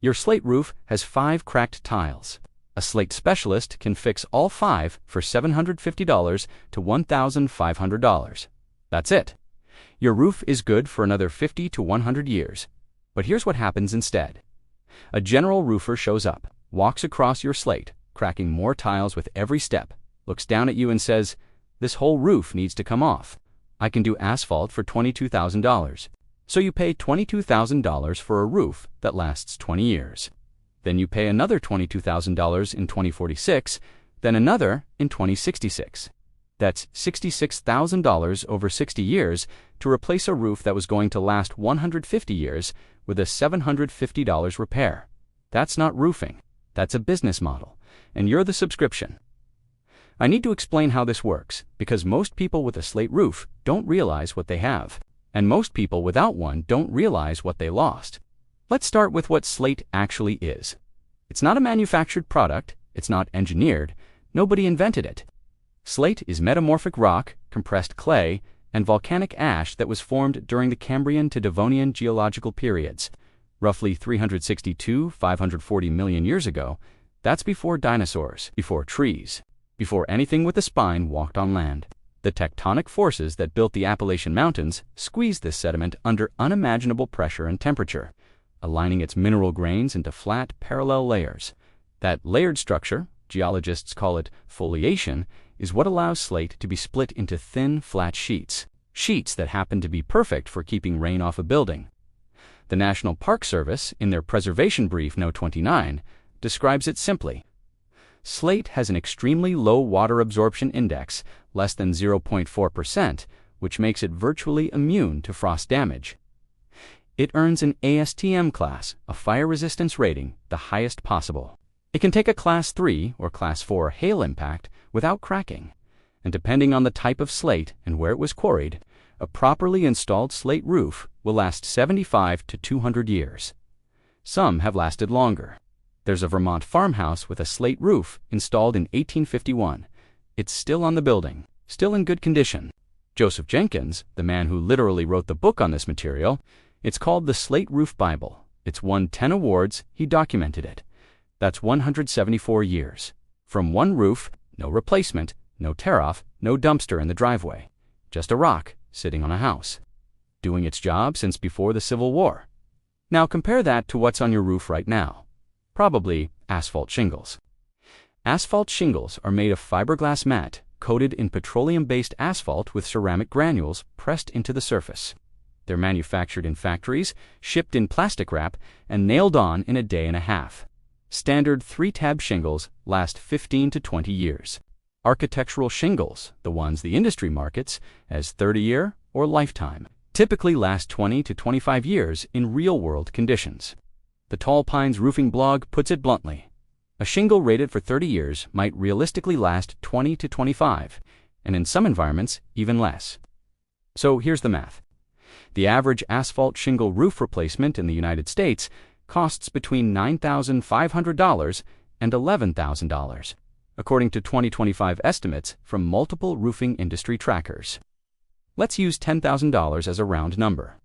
Your slate roof has 5 cracked tiles. A Slate specialist can fix all 5 for $750 to $1,500. That's it. Your roof is good for another 50 to 100 years. But here's what happens instead. A general roofer shows up, walks across your slate, cracking more tiles with every step, looks down at you and says, "This whole roof needs to come off. I can do asphalt for $22,000. So you pay $22,000 for a roof that lasts 20 years. Then you pay another $22,000 in 2046, then another in 2066. That's $66,000 over 60 years to replace a roof that was going to last 150 years with a $750 repair. That's not roofing. That's a business model. And you're the subscription. I need to explain how this works, because most people with a slate roof don't realize what they have, and most people without one don't realize what they lost. Let's start with what slate actually is. It's not a manufactured product, it's not engineered, nobody invented it. Slate is metamorphic rock, compressed clay, and volcanic ash that was formed during the Cambrian to Devonian geological periods, roughly 362–540 million years ago. That's before dinosaurs, before trees, before anything with a spine walked on land. The tectonic forces that built the Appalachian Mountains squeezed this sediment under unimaginable pressure and temperature, aligning its mineral grains into flat, parallel layers. That layered structure, geologists call it foliation, is what allows slate to be split into thin, flat sheets that happen to be perfect for keeping rain off a building. The National Park Service, in their Preservation Brief No. 29, describes it simply. Slate has an extremely low water absorption index, less than 0.4%, which makes it virtually immune to frost damage. It earns an ASTM class, a fire resistance rating, the highest possible. It can take a Class 3 or Class 4 hail impact without cracking, and depending on the type of slate and where it was quarried, a properly installed slate roof will last 75 to 200 years. Some have lasted longer. There's a Vermont farmhouse with a slate roof installed in 1851. It's still on the building, still in good condition. Joseph Jenkins, the man who literally wrote the book on this material, it's called the Slate Roof Bible. It's won 10 awards, he documented it. That's 174 years. From one roof, no replacement, no tear-off, no dumpster in the driveway. Just a rock sitting on a house. Doing its job since before the Civil War. Now compare that to what's on your roof right now. Probably asphalt shingles. Asphalt shingles are made of fiberglass mat coated in petroleum-based asphalt with ceramic granules pressed into the surface. They're manufactured in factories, shipped in plastic wrap, and nailed on in a day and a half. Standard 3-tab shingles last 15 to 20 years. Architectural shingles, the ones the industry markets as 30-year or lifetime, typically last 20 to 25 years in real-world conditions. The Tall Pines Roofing blog puts it bluntly. A shingle rated for 30 years might realistically last 20 to 25, and in some environments, even less. So here's the math. The average asphalt shingle roof replacement in the United States costs between $9,500 and $11,000, according to 2025 estimates from multiple roofing industry trackers. Let's use $10,000 as a round number.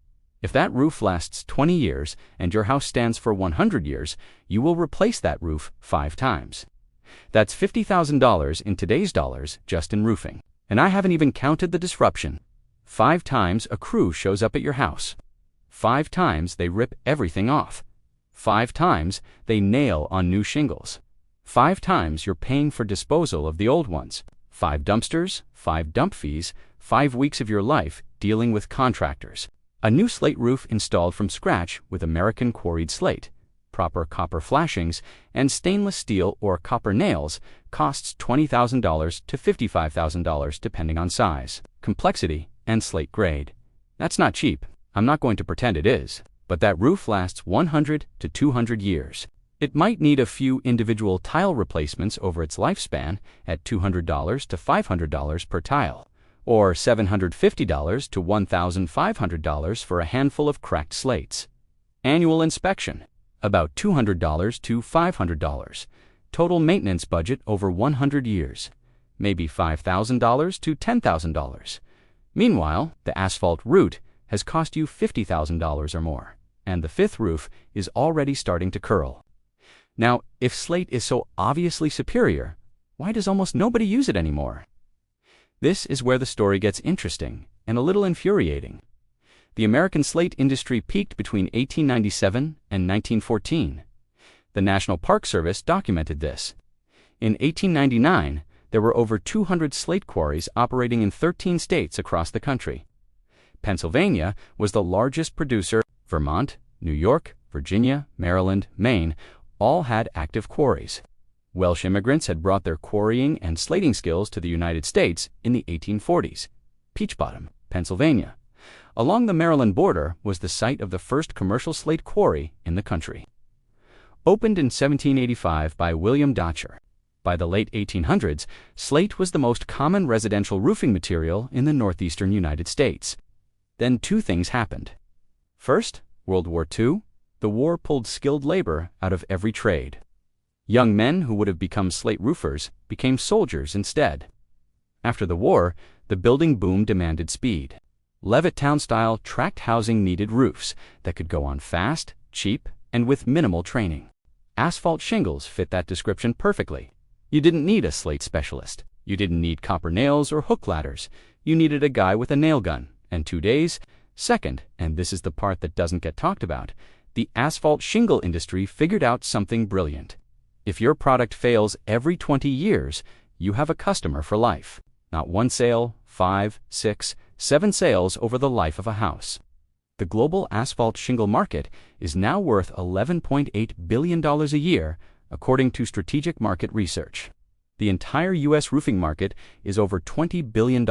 If that roof lasts 20 years and your house stands for 100 years, you will replace that roof 5 times. That's $50,000 in today's dollars just in roofing. And I haven't even counted the disruption. 5 times a crew shows up at your house. 5 times they rip everything off. 5 times they nail on new shingles. 5 times you're paying for disposal of the old ones. 5 dumpsters, 5 dump fees, 5 weeks of your life dealing with contractors. A new slate roof installed from scratch with American quarried slate, proper copper flashings, and stainless steel or copper nails costs $20,000 to $55,000 depending on size, complexity, and slate grade. That's not cheap. I'm not going to pretend it is. But that roof lasts 100 to 200 years. It might need a few individual tile replacements over its lifespan at $200 to $500 per tile, or $750 to $1,500 for a handful of cracked slates. Annual inspection, about $200 to $500. Total maintenance budget over 100 years, maybe $5,000 to $10,000. Meanwhile, the asphalt route has cost you $50,000 or more. and the fifth roof is already starting to curl. Now, if slate is so obviously superior, why does almost nobody use it anymore? This is where the story gets interesting and a little infuriating. The American slate industry peaked between 1897 and 1914. The National Park Service documented this. In 1899, there were over 200 slate quarries operating in 13 states across the country. Pennsylvania was the largest producer. Vermont, New York, Virginia, Maryland, Maine all had active quarries. Welsh immigrants had brought their quarrying and slating skills to the United States in the 1840s. Peach Bottom, Pennsylvania, along the Maryland border, was the site of the first commercial slate quarry in the country. Opened in 1785 by William Dotcher. By the late 1800s, slate was the most common residential roofing material in the northeastern United States. Then two things happened. First, World War II. The war pulled skilled labor out of every trade. Young men who would have become slate roofers became soldiers instead. After the war, the building boom demanded speed. Levittown-style tract housing needed roofs that could go on fast, cheap, and with minimal training. Asphalt shingles fit that description perfectly. You didn't need a slate specialist. You didn't need copper nails or hook ladders. You needed a guy with a nail gun, and 2 days. Second, and this is the part that doesn't get talked about, the asphalt shingle industry figured out something brilliant. If your product fails every 20 years, you have a customer for life. Not one sale, 5, 6, 7 sales over the life of a house. The global asphalt shingle market is now worth $11.8 billion a year, according to Strategic Market Research. The entire U.S. roofing market is over $20 billion.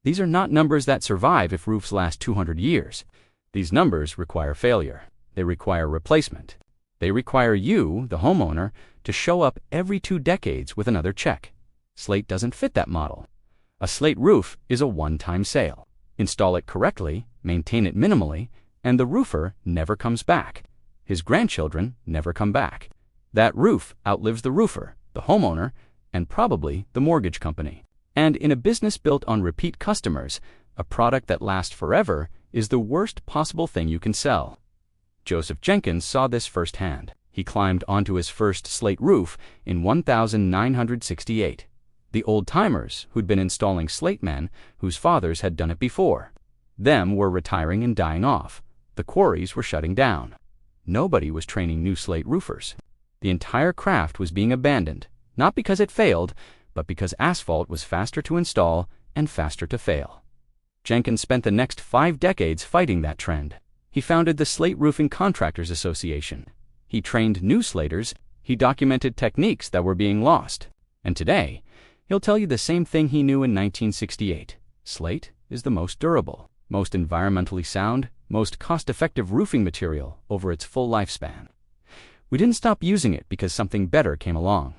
These are not numbers that survive if roofs last 200 years. These numbers require failure. They require replacement. They require you, the homeowner, to show up every 2 decades with another check. Slate doesn't fit that model. A slate roof is a one-time sale. Install it correctly, maintain it minimally, and the roofer never comes back. His grandchildren never come back. That roof outlives the roofer, the homeowner, and probably the mortgage company. And in a business built on repeat customers, a product that lasts forever is the worst possible thing you can sell. Joseph Jenkins saw this firsthand. He climbed onto his first slate roof in 1968. The old-timers who'd been installing slate men whose fathers had done it before. Them were retiring and dying off. The quarries were shutting down. Nobody was training new slate roofers. The entire craft was being abandoned, not because it failed, but because asphalt was faster to install and faster to fail. Jenkins spent the next 5 decades fighting that trend. He founded the Slate Roofing Contractors Association. He trained new slaters. He documented techniques that were being lost. And today, he'll tell you the same thing he knew in 1968. Slate is the most durable, most environmentally sound, most cost-effective roofing material over its full lifespan. We didn't stop using it because something better came along.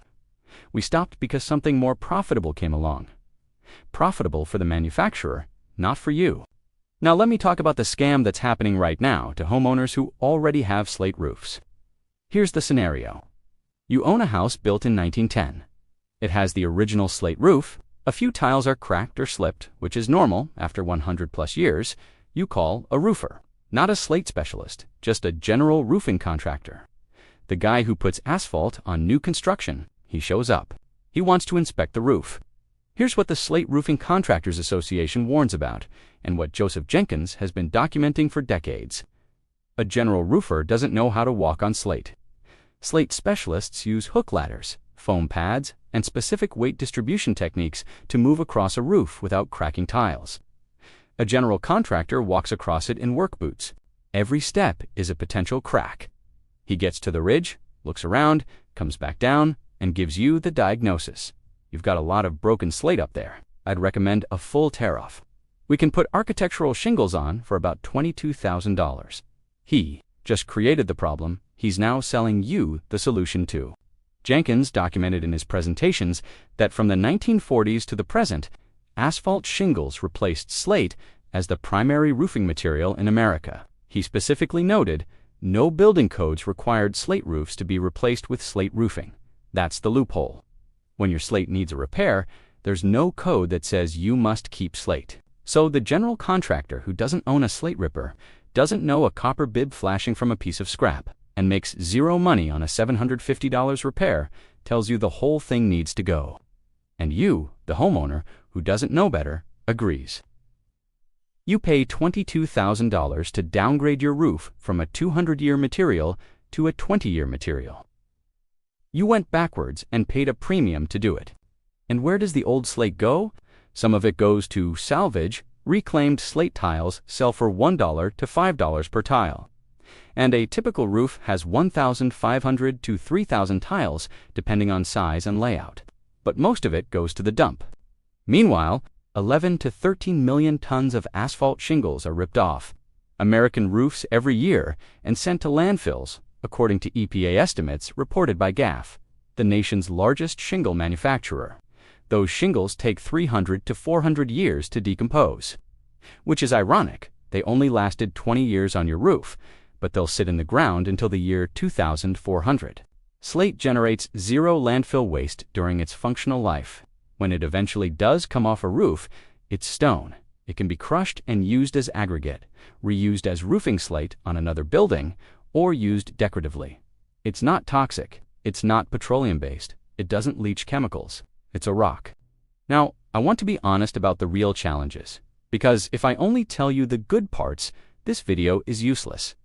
We stopped because something more profitable came along. Profitable for the manufacturer, not for you. Now let me talk about the scam that's happening right now to homeowners who already have slate roofs. Here's the scenario. You own a house built in 1910. It has the original slate roof. A few tiles are cracked or slipped, which is normal after 100+ years. You call a roofer, not a slate specialist, just a general roofing contractor. The guy who puts asphalt on new construction. He shows up. He wants to inspect the roof. Here's what the Slate Roofing Contractors Association warns about, and what Joseph Jenkins has been documenting for decades. A general roofer doesn't know how to walk on slate. Slate specialists use hook ladders, foam pads, and specific weight distribution techniques to move across a roof without cracking tiles. A general contractor walks across it in work boots. Every step is a potential crack. He gets to the ridge, looks around, comes back down, and gives you the diagnosis. You've got a lot of broken slate up there. I'd recommend a full tear-off. We can put architectural shingles on for about $22,000. He just created the problem. He's now selling you the solution too. Jenkins documented in his presentations that from the 1940s to the present, asphalt shingles replaced slate as the primary roofing material in America. He specifically noted, no building codes required slate roofs to be replaced with slate roofing. That's the loophole. When your slate needs a repair, there's no code that says you must keep slate. So the general contractor who doesn't own a slate ripper doesn't know a copper bib flashing from a piece of scrap, and makes zero money on a $750 repair tells you the whole thing needs to go. And you, the homeowner, who doesn't know better, agrees. You pay $22,000 to downgrade your roof from a 200-year material to a 20-year material. You went backwards and paid a premium to do it. And where does the old slate go? Some of it goes to salvage. Reclaimed slate tiles sell for $1 to $5 per tile. And a typical roof has 1,500 to 3,000 tiles depending on size and layout. But most of it goes to the dump. Meanwhile, 11 to 13 million tons of asphalt shingles are ripped off American roofs every year and sent to landfills, according to EPA estimates reported by GAF, the nation's largest shingle manufacturer. Those shingles take 300 to 400 years to decompose. Which is ironic. They only lasted 20 years on your roof, but they'll sit in the ground until the year 2400. Slate generates zero landfill waste during its functional life. When it eventually does come off a roof, it's stone. It can be crushed and used as aggregate, reused as roofing slate on another building, or used decoratively. It's not toxic. It's not petroleum-based. It doesn't leach chemicals. It's a rock. Now, I want to be honest about the real challenges, because if I only tell you the good parts, this video is useless.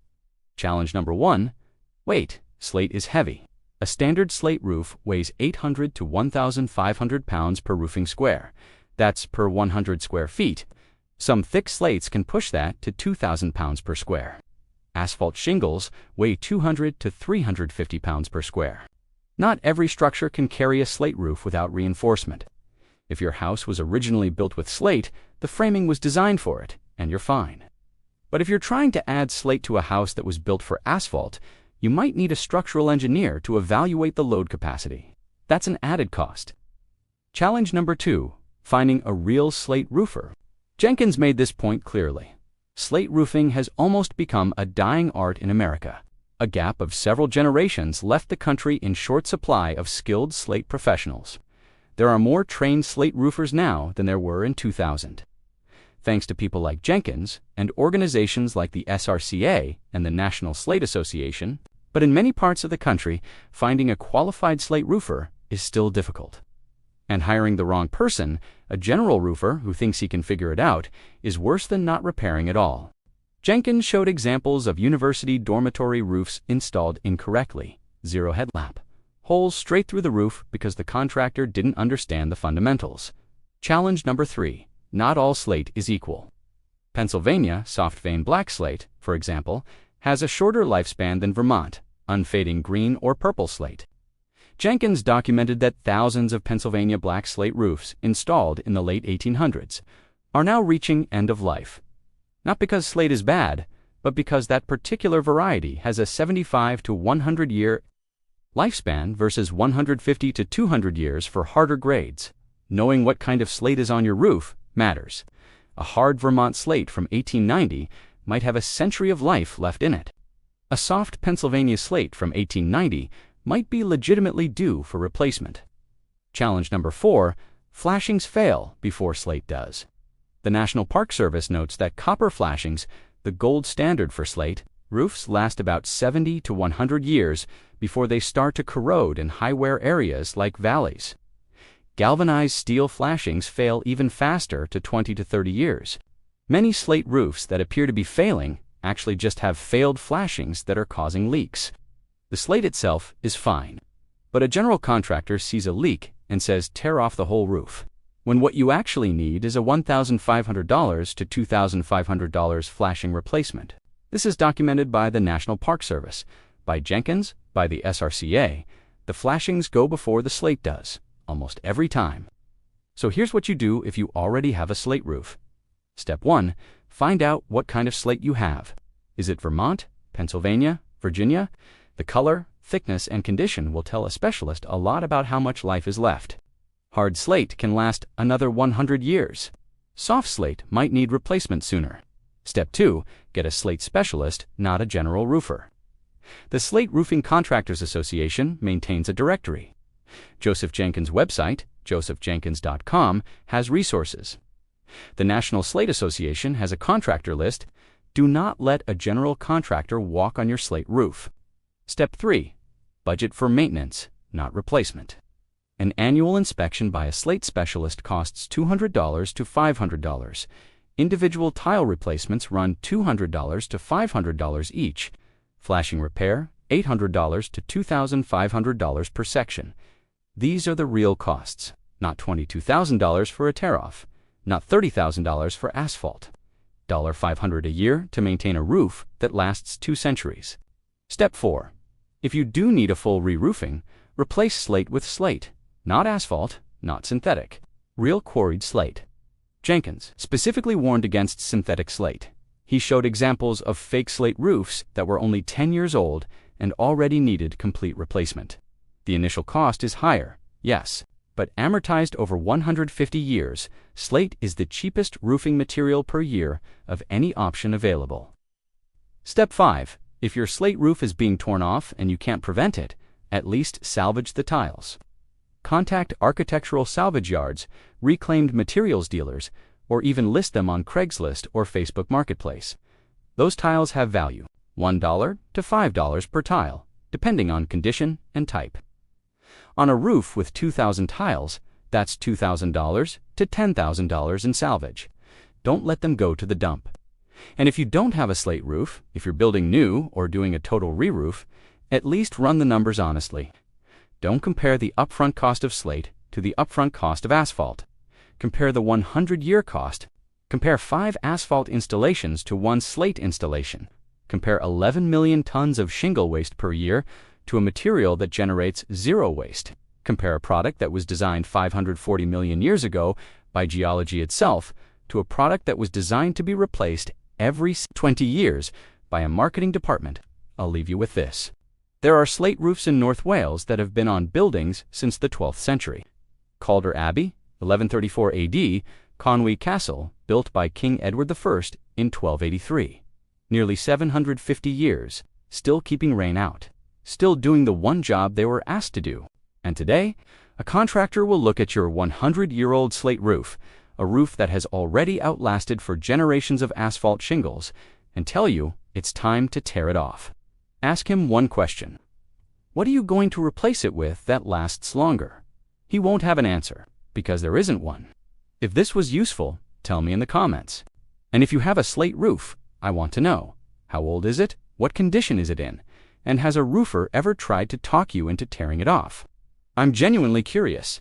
Challenge number 1. Weight. Slate is heavy. A standard slate roof weighs 800 to 1,500 pounds per roofing square. That's per 100 square feet. Some thick slates can push that to 2,000 pounds per square. Asphalt shingles weigh 200 to 350 pounds per square. Not every structure can carry a slate roof without reinforcement. If your house was originally built with slate, the framing was designed for it, and you're fine. But if you're trying to add slate to a house that was built for asphalt, you might need a structural engineer to evaluate the load capacity. That's an added cost. Challenge number 2. Finding a real slate roofer. Jenkins made this point clearly. Slate roofing has almost become a dying art in America. A gap of several generations left the country in short supply of skilled slate professionals. There are more trained slate roofers now than there were in 2000. Thanks to people like Jenkins and organizations like the SRCA and the National Slate Association, but in many parts of the country, finding a qualified slate roofer is still difficult. And hiring the wrong person, a general roofer who thinks he can figure it out, is worse than not repairing at all. Jenkins showed examples of university dormitory roofs installed incorrectly. Zero headlap. Holes straight through the roof because the contractor didn't understand the fundamentals. Challenge number 3. Not all slate is equal. Pennsylvania soft vein black slate, for example, has a shorter lifespan than Vermont, unfading green or purple slate. Jenkins documented that thousands of Pennsylvania black slate roofs installed in the late 1800s are now reaching end of life. Not because slate is bad, but because that particular variety has a 75 to 100 year lifespan versus 150 to 200 years for harder grades. Knowing what kind of slate is on your roof matters. A hard Vermont slate from 1890 might have a century of life left in it. A soft Pennsylvania slate from 1890 might be legitimately due for replacement. Challenge number 4. Flashings fail before slate does. The National Park Service notes that copper flashings, the gold standard for slate, roofs last about 70 to 100 years before they start to corrode in high-wear areas like valleys. Galvanized steel flashings fail even faster to 20 to 30 years. Many slate roofs that appear to be failing actually just have failed flashings that are causing leaks. The slate itself is fine, but a general contractor sees a leak and says tear off the whole roof, when what you actually need is a $1,500 to $2,500 flashing replacement. This is documented by the National Park Service, by Jenkins, by the SRCA. The flashings go before the slate does, almost every time. So here's what you do if you already have a slate roof. Step 1. Find out what kind of slate you have. Is it Vermont, Pennsylvania, Virginia? The color, thickness, and condition will tell a specialist a lot about how much life is left. Hard slate can last another 100 years. Soft slate might need replacement sooner. Step 2. Get a slate specialist, not a general roofer. The Slate Roofing Contractors Association maintains a directory. Joseph Jenkins' website, josephjenkins.com, has resources. The National Slate Association has a contractor list, Do not let a general contractor walk on your slate roof. Step 3. Budget for maintenance, not replacement. An annual inspection by a slate specialist costs $200 to $500. Individual tile replacements run $200 to $500 each. Flashing repair, $800 to $2,500 per section. These are the real costs, not $22,000 for a tear-off, not $30,000 for asphalt. $500 a year to maintain a roof that lasts 2 centuries. Step 4. If you do need a full re-roofing, replace slate with slate, not asphalt, not synthetic. Real quarried slate. Jenkins specifically warned against synthetic slate. He showed examples of fake slate roofs that were only 10 years old and already needed complete replacement. The initial cost is higher, yes, but amortized over 150 years, slate is the cheapest roofing material per year of any option available. Step 5. If your slate roof is being torn off and you can't prevent it, at least salvage the tiles. Contact architectural salvage yards, reclaimed materials dealers, or even list them on Craigslist or Facebook Marketplace. Those tiles have value, $1 to $5 per tile, depending on condition and type. On a roof with 2,000 tiles, that's $2,000 to $10,000 in salvage. Don't let them go to the dump. And if you don't have a slate roof, if you're building new or doing a total re-roof, at least run the numbers honestly. Don't compare the upfront cost of slate to the upfront cost of asphalt. Compare the 100-year cost. Compare 5 asphalt installations to 1 slate installation. Compare 11 million tons of shingle waste per year to a material that generates 0 waste. Compare a product that was designed 540 million years ago by geology itself to a product that was designed to be replaced every 20 years by a marketing department. I'll leave you with this. There are slate roofs in North Wales that have been on buildings since the 12th century. Calder Abbey, 1134 AD, Conwy Castle, built by King Edward I in 1283. Nearly 750 years, still keeping rain out, still doing the one job they were asked to do. And today, a contractor will look at your 100-year-old slate roof, a roof that has already outlasted for generations of asphalt shingles, and tell you it's time to tear it off. Ask him one question. What are you going to replace it with that lasts longer? He won't have an answer, because there isn't one. If this was useful, tell me in the comments. And if you have a slate roof, I want to know. How old is it? What condition is it in? And has a roofer ever tried to talk you into tearing it off? I'm genuinely curious.